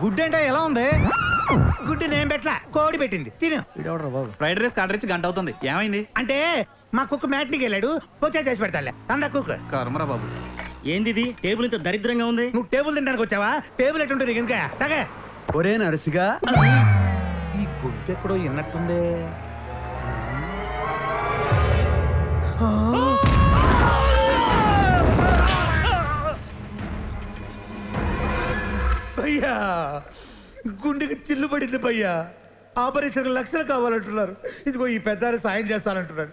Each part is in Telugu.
గుడ్ అంటే ఎలా ఉంది? గుడ్డు నేను పెట్లా, కోడి పెట్టింది. తిను. ఫ్రైడ్ రైస్ ఆర్డర్ ఇచ్చి గంట అవుతుంది, ఏమైంది? అంటే మా కుక్క మ్యాట్నికి వెళ్ళాడు, వచ్చా చేసి పెడతాలే. తండ్రి కుక్క. కర్మరా బాబు. ఏంది ఇది? టేబుల్ ఇంత దరిద్రంగా ఉంది. నువ్వు టేబుల్ తినడానికి వచ్చావా? టేబుల్ ఎట్టుంటుంది ఇంకా తగే. ఒరే నరసిగా, ఈ గుడ్డు ఎక్కడో విన్నట్టుందే. భయ్యా, గుండెకి చిల్లు పడింది భయ్యా. ఆపరేషన్ లక్షలు కావాలంటున్నారు. ఇదిగో ఈ పెద్ద సాయం చేస్తానంటున్నాడు.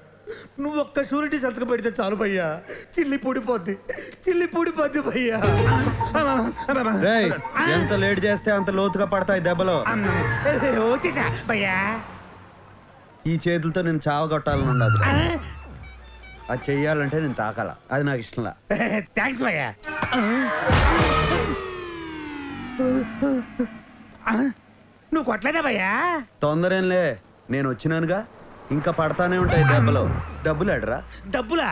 నువ్వు ఒక్క షూరిటీ సంతకం పెడితే చాలు భయ్యా. చిల్లి పూడిపోద్ది భయ్యా. రేయ్, ఎంత లేట్ చేస్తే అంత లోతుగా పడతాయి దెబ్బలు. వచ్చేసా భయ్యా. ఈ చేతులతో నేను చావగొట్టాలని ఉండదు. అది చెయ్యాలంటే నేను తాకాల, అది నాకు ఇష్టంలా. థ్యాంక్స్ భయ్యా. నువ్వు కొట్టలేదా భయ్యా? తొందరేంలే, నేను వచ్చినానుగా. ఇంకా పడతానే ఉంటాయి దెబ్బలు. డబ్బులు అడరా? డబ్బులా?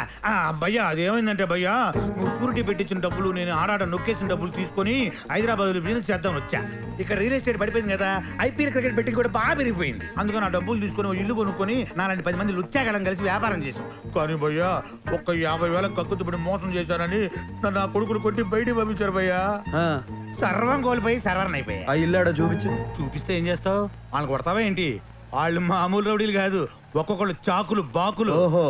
భయ్యా, అదేమైందంటే భయ్యా, నువ్వు షూరిటీ పెట్టించిన డబ్బులు నేను ఆడాడ నొక్కేసిన డబ్బులు తీసుకొని హైదరాబాద్ లో బిజినెస్ చేద్దాం వచ్చా. ఇక్కడ రియల్ ఎస్టేట్ పడిపోయింది కదా, ఐపీఎల్ క్రికెట్ బెట్టింగ్ కూడా బాగా పెరిగిపోయింది. అందుకని ఆ డబ్బులు తీసుకొని ఓ ఇల్లు కొనుక్కొని 4-10 మంది లుచ్చాగడం కలిసి వ్యాపారం చేసాం. కానీ భయ్యా, ఒక్క 50,000 కక్కుతుపడి మోసం చేశానని నన్ను ఆ కొడుకులు కొట్టి బయటికి పంపించారు భయ్యా. సర్వం కోల్పోయి సర్వర్ అయిపోయా. ఆ ఇల్లు ఆడ చూపించు. చూపిస్తే ఏం చేస్తావు? వాళ్ళని కొడతావా ఏంటి? వాళ్ళు మామూలు రౌడీలు కాదు, ఒక్కొక్కళ్ళు చాకులు బాకులు. ఓహో,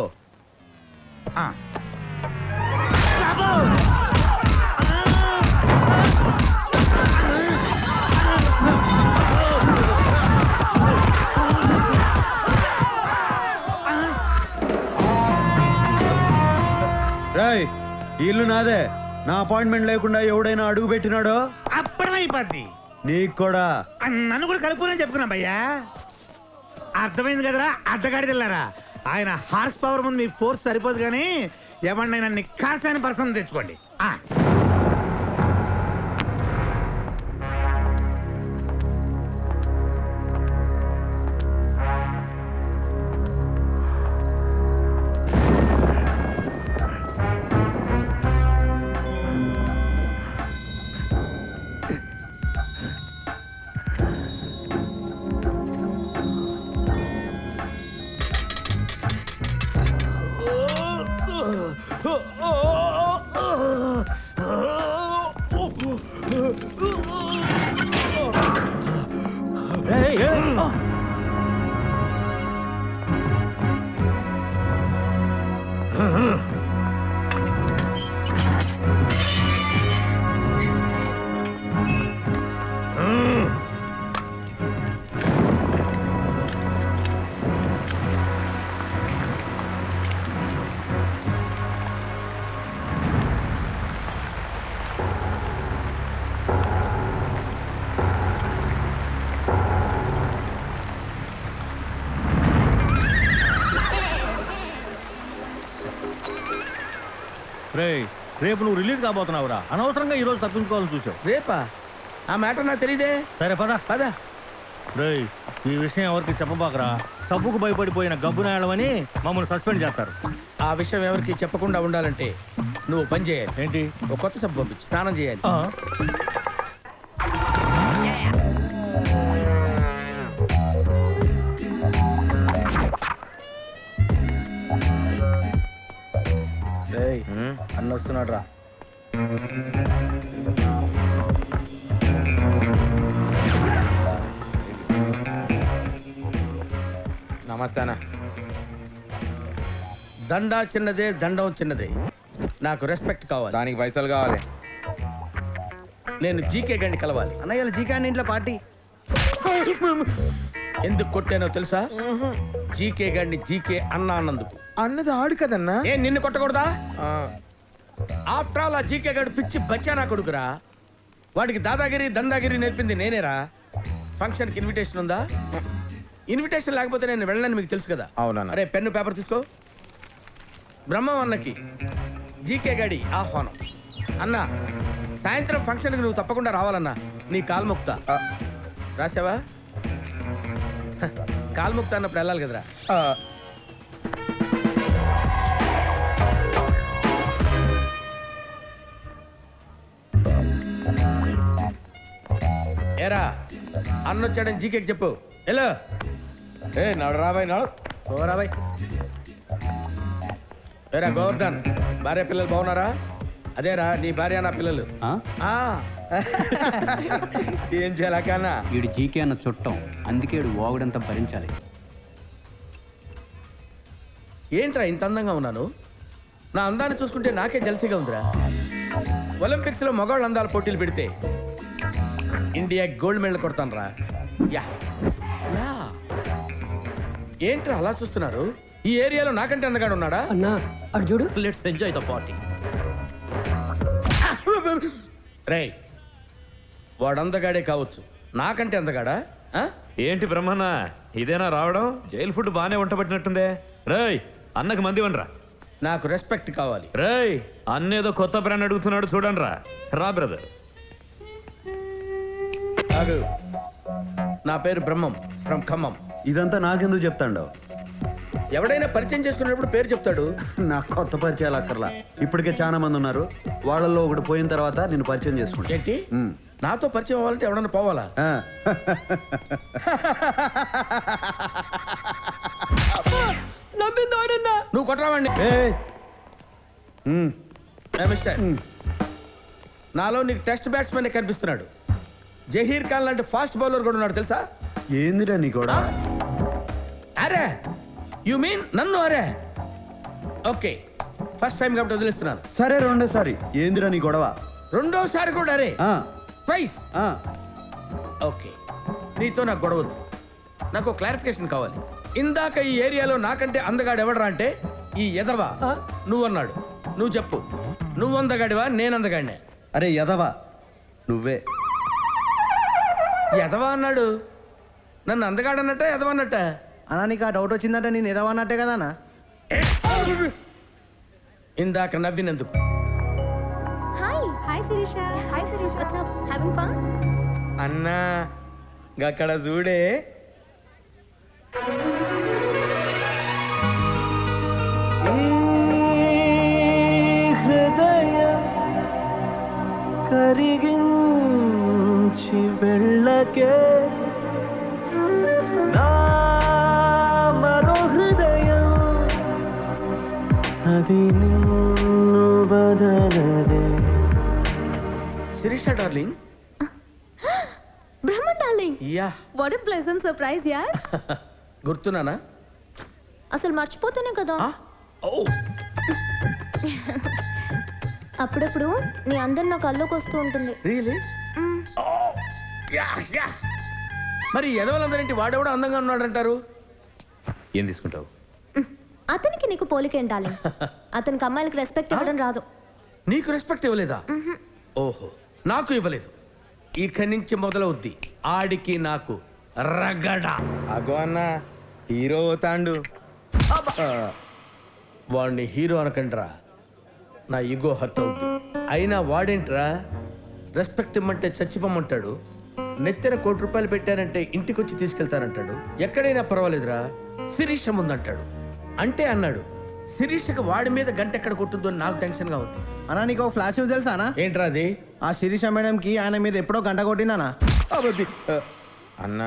రేయ్, ఈ ఇల్లు నాదే. నా అపాయింట్మెంట్ లేకుండా ఎవడైనా అడుగు పెట్టినాడో అప్పుడమైపోద్ది. నీకు కూడా. నన్ను కూడా కలుపుకోనని చెప్పుకున్నాం భయ్యా. అర్థమైంది కదరా అడ్డగాడిదిల్లారా. ఆయన హార్స్ పవర్ ముందు మీ ఫోర్స్ సరిపోదు, కానీ ఎవరినైనా నిఖార్సైన పర్సన్ తెచ్చుకోండి. రేపు నువ్వు రిలీజ్ కాబోతున్నావురా, అనవసరంగా ఈ రోజు తప్పించుకోవాలని చూసావు. రేపా? ఆ మ్యాటర్ నాకు తెలియదే. సరే పద పద. రేయ్, ఈ విషయం ఎవరికి చెప్పబాకరా. సబ్బుకు భయపడిపోయిన గబ్బునాయడమని మమ్మల్ని సస్పెండ్ చేస్తారు. ఆ విషయం ఎవరికి చెప్పకుండా ఉండాలంటే నువ్వు పని చేయాలి. ఏంటి? ఒక కొత్త సబ్బు పంపించి స్నానం చేయాలి. అన్న వస్తున్నాడు రా. నమస్తేనా. దండా చిన్నదే, దండం చిన్నదే. నాకు రెస్పెక్ట్ కావాలి. దానికి పైసలు కావాలి. నేను జీకే గండి కలవాలి. అన్నయ్య జీకే అన్న ఇంట్లో పార్టీ. ఎందుకు కొట్టానో తెలుసా? జీకే గండి జీకే అన్నా అన్నందుకు. అన్నది ఆడు కదన్నా. ఏ నిన్ను కొట్టకూడదా? ఆఫ్టర్ ఆల్ ఆ జీకే గడు పిచ్చి బచ్చానా కొడుకురా. వాడికి దాదాగిరి దందాగిరి నేర్పింది నేనేరా. ఫంక్షన్కి ఇన్విటేషన్ ఉందా? ఇన్విటేషన్ లేకపోతే నేను వెళ్ళనని మీకు తెలుసు కదా. అవునన్నా. అరే పెన్ను పేపర్ తీసుకో. బ్రహ్మం అన్నకి జీకే గడి ఆహ్వానం. అన్న, సాయంత్రం ఫంక్షన్కి నువ్వు తప్పకుండా రావాలన్నా. నీ కాల్ముక్త రాసావా? కాల్ముక్త అన్నప్పుడు వెళ్ళాలి కదరా. ఏరా అన్నొచ్చాడని జీకేకి చెప్పు ఎలా ఏ నడు రాబాయ్ నడు. రాబాయ్. ఏరా గోవర్ధన్, భార్య పిల్లలు బాగున్నారా? అదేరా నీ భార్య నా పిల్లలు. ఆ, ఏం చేయాల కన్నా? వీడు జీకే అన్న చుట్టం, అందుకే వీడు వాగుడంతా భరించాలి. ఏంట్రా ఇంత అందంగా ఉన్నాను? నా అందాన్ని చూసుకుంటే నాకే జలసిగా ఉందిరా. ఒలింపిక్స్ లో మగవాళ్ళ అందాల పోటీలు పెడితే ఇండియా గోల్డ్ మెడల్ కొడతాను రా. Yeah yeah. ఏంట్రా అలా చూస్తున్నారు? ఈ ఏరియాలో నాకంటే అందగాడు ఉన్నాడా? అన్నా అటు చూడు. Let's enjoy the party. రేయ్, వాడు అందగాడే కావచ్చు, నాకంటే అందగాడా? ఆ? ఏంటి బ్రహ్మన్న ఇదేనా రావడం? జైలు ఫుడ్ బానే వంట పట్టినట్టుందే. రేయ్ అన్నకి మంది వనరా. నాకు రెస్పెక్ట్ కావాలి. రేయ్ అన్నేదో కొత్త బ్రాండ్ అడుగుతున్నాడు చూడండి రా. రా బ్రదర్. కాదు, నా పేరు బ్రహ్మం ఫ్రమ్ ఖమ్మం. ఇదంతా నాకెందుకు చెప్తాండో? ఎవడైనా పరిచయం చేసుకునేటప్పుడు పేరు చెప్తాడు. నాకు కొత్త పరిచయాలు అక్కర్లా. ఇప్పటికే చాలా మంది ఉన్నారు. వాళ్ళల్లో ఒకటి పోయిన తర్వాత నేను పరిచయం చేసుకుంటా. ఏంటి? నాతో పరిచయం అవ్వాలంటే ఎవడన్నా పోవాలా? ఆ. నువ్వు కొట్టరావండి. ఏయ్. మిస్టర్, నాలో నీకు టెస్ట్ బ్యాట్స్మెన్ కనిపిస్తున్నాడు. జహీర్ ఖాన్ లాంటి ఫాస్ట్ బౌలర్ కూడా ఉన్నాడు తెలుసా? ఏందిరా నీ కూడా? అరే యు మీన్ నన్ను? అరే ఓకే, ఫస్ట్ టైం కాబట్టి వదిలేస్తున్నాను. సరే రెండోసారి. ఏందిరా నీ గొడవ? రెండోసారి కూడా అరే ఆ, ట్వైస్. ఆ. ఓకే, నీతో నాకు గొడవద్దు. నాకు క్లారిఫికేషన్ కావాలి. ఇందాక ఈ ఏరియాలో నాకంటే అందగాడు ఎవడరా అంటే ఈ ఎదవా నువ్వన్నాడు. నువ్వు చెప్పు, నువ్వు అందగాడివా నేను అందగాడినే? అరే యదవా నువ్వే. ఎదవా అన్నాడు. నన్ను అందగాడన్నట్ట ఎదవా అన్నట్ట? అన్నా నీకు ఆ డౌట్ వచ్చిందంటే నేను ఎదవన్నట్టే కదా అన్న. ఇందాక నవ్వినందుకు. Hi Sirisha. Hi Sirisha. What's up? Having fun? అన్నా గక్కడ చూడే. హృదయం కరిగించి వెళ్ళకే నా మరో హృదయం అది నిన్ను వదలదే. Shirisha darling. Brahman darling. Yeah. What a pleasant surprise, yaar. గుర్తున్నానా? అసలు మర్చిపోతూనే కదా. ఓ, అప్పుడప్పుడు నీ అందరు నా కల్లోకి వస్తూ ఉంటుంది. రియలీ? మరి ఎదవలందరింటి వాడెవడో అందంగా ఉన్నాడంటారు. ఏం తీసుకుంటావు? అతనికి నీకు పోలికేంటాలి. అతనికి అమ్మాయిలకి రెస్పెక్ట్ ఇవ్వడం రాదు. నీకు రెస్పెక్ట్ ఇవ్వలేదా? ఓహో, నాకు ఇవ్వలేదు. ఇక నుంచి మొదలవుద్ది ఆడికి నాకు రగడ. అగో అన్న హీరో అవుతాండు. వాడిని హీరో అనకండ్రా, నా ఈగో హర్ట్ అవుద్ది. అయినా వాడేంట్రా రెస్పెక్ట్ ఇమ్మంటే చచ్చిపోమంటాడు. నెత్తిన ₹1,00,00,000 పెట్టానంటే ఇంటికొచ్చి తీసుకెళ్తానంటాడు. ఎక్కడైనా పర్వాలేదురా శిరీష ముందంటాడు. అంటే అన్నాడు శిరీషకి వాడి మీద గంట ఎక్కడ కొట్టుద్దో అని నాకు టెన్షన్గా ఉంది. అన్నా నీకు ఫ్లాష్ న్యూస్ తెలుసా అన్న? ఏంట్రా అది? ఆ శిరీష మేడంకి ఆయన మీద ఎప్పుడో గంట కొట్టిందనా? అన్న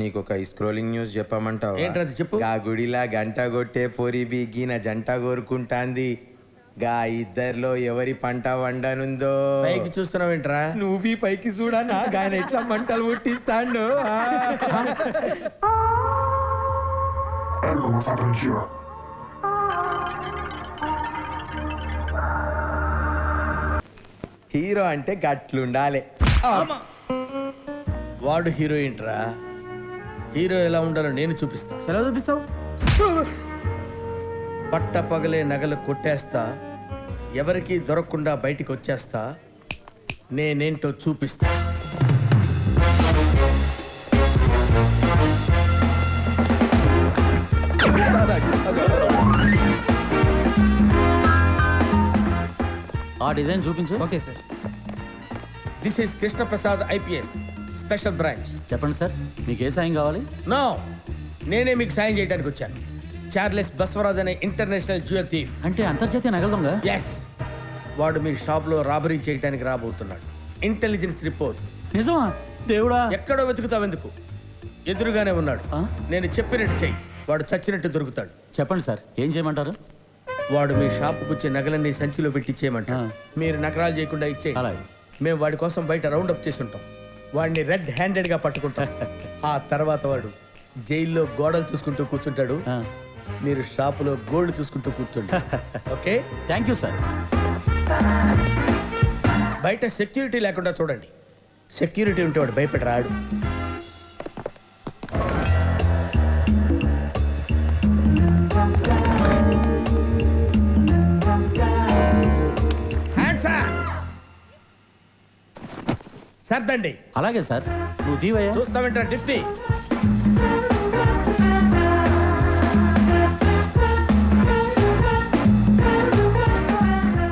నీకు ఒక స్క్రోలింగ్ న్యూస్ చెప్పమంటావు? ఏంట్రది చెప్పు. గా గుడిలా గంట కొట్టే పోరి బిగిన జంట కోరుకుంటాంది. గా ఇద్దర్లో ఎవరి పంట వండనుందో. పైకి చూస్తున్నావేంట్రా? నువ్వు పైకి చూడనా గాయన ఎట్లా మంటలు పుట్టిస్తాండు. హీరో అంటే గట్లుండాలి. వాడు హీరోయిన్ రా. హీరో ఎలా ఉండాలో నేను చూపిస్తా. ఎలా చూపిస్తావు? పట్ట పగలే నగలు కొట్టేస్తా, ఎవరికి దొరకకుండా బయటికి వచ్చేస్తా, నేనేంటో చూపిస్తా. ఆ డిజైన్ చూపించు. Okay sir. This is Krishna Prasad IPS special branch. చెప్పండి సార్, మీకు ఏ సాయం కావాలి? నో, నేనే మీకు సాయం చేయడానికి వచ్చాను. చార్లెస్ బస్వరాజ్ అనే ఇంటర్నేషనల్ జ్యువెల్ థీఫ్. అంటే అంతర్జాతీయ నగల దొంగ? ఎస్, వాడు మీ షాప్లో రాబరీ చేయడానికి రాబోతున్నాడు. Intelligence report. నిజమా దేవుడా? ఎక్కడో వెతుకుతావెందుకు? ఎదురుగానే ఉన్నాడు. ఆ? నేను చెప్పినట్టు చెయ్యి, వాడు చచ్చినట్టు దొరుకుతాడు. చెప్పండి సార్, ఏం చేయమంటారు? వాడు మీ షాపుకు వచ్చే నగలన్నీ సంచిలో పెట్టి ఇచ్చేయమంటాడు. మీరు నకరాలు చేయకుండా ఇచ్చేయి. అలాగే. మేము వాడి కోసం బయట రౌండ్ అప్ చేస్తుంటాం. వాడిని రెడ్ హ్యాండెడ్ గా పట్టుకుంటాం. ఆ తర్వాత వాడు జైల్లో గోడలు చూసుకుంటూ కూర్చుంటాడు. ఆ. మీరు షాపులో గోల్డ్ చూసుకుంటూ కూర్చోండి. ఓకే? Thank you sir. బయట సెక్యూరిటీ లేకుండా చూడండి. సెక్యూరిటీ ఉంటే వాడు భయపడి రాడు. Hands up. సర్దండి. అలాగే సార్, నువ్వు దీవయ్యా. చూస్తామంటారా టిఫ్టీ?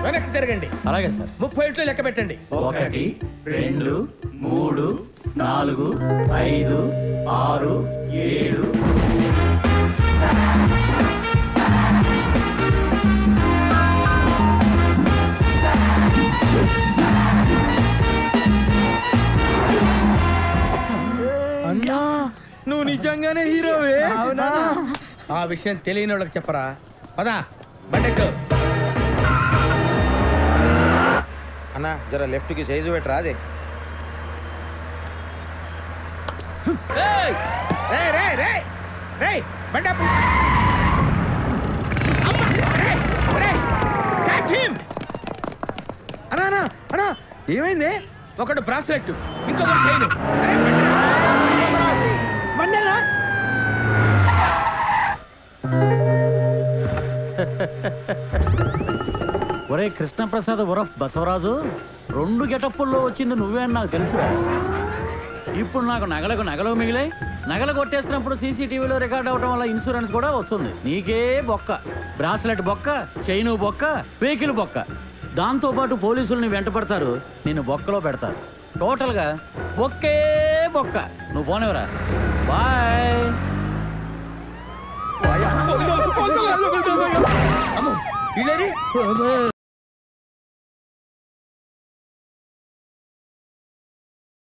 వెనక్కి తిరగండి. అలాగే సార్. 30 ఇంట్లో లెక్క పెట్టండి. 1 2 3 4 5 6 7. అన్నా, నువ్వు నిజంగానే హీరోవే? అవునా? ఆ విషయం తెలియని వాళ్ళకి చెప్పరా. పదా బండెక్కు. అన్న జర లెఫ్ట్ కి సైజు పెట్టరా అదే. రే రే రే రే బండాపు. అన్నా అన్నా ఏమైంది? ఒకడు బ్రాస్లెట్, ఇంకొకటి చైన్. బండరా. ఒరే కృష్ణప్రసాద్ ఉరఫ్ బసవరాజు, 2 గెటప్పుల్లో వచ్చింది నువ్వే అని నాకు తెలుసురా. ఇప్పుడు నాకు నగలు మిగిలాయి. నగలు కొట్టేసినప్పుడు సీసీటీవీలో రికార్డ్ అవడం వల్ల ఇన్సూరెన్స్ కూడా వస్తుంది. నీకే బొక్క, బ్రాస్లెట్ బొక్క, చైను బొక్క, వెహికల్ బొక్క. దాంతోపాటు పోలీసుల్ని వెంట పడతారు, నిన్ను బొక్కలో పెడతారు. టోటల్గా బొక్కే బొక్క. నువ్వు పోనేవరా. బాయ్. ఇళ్ళరి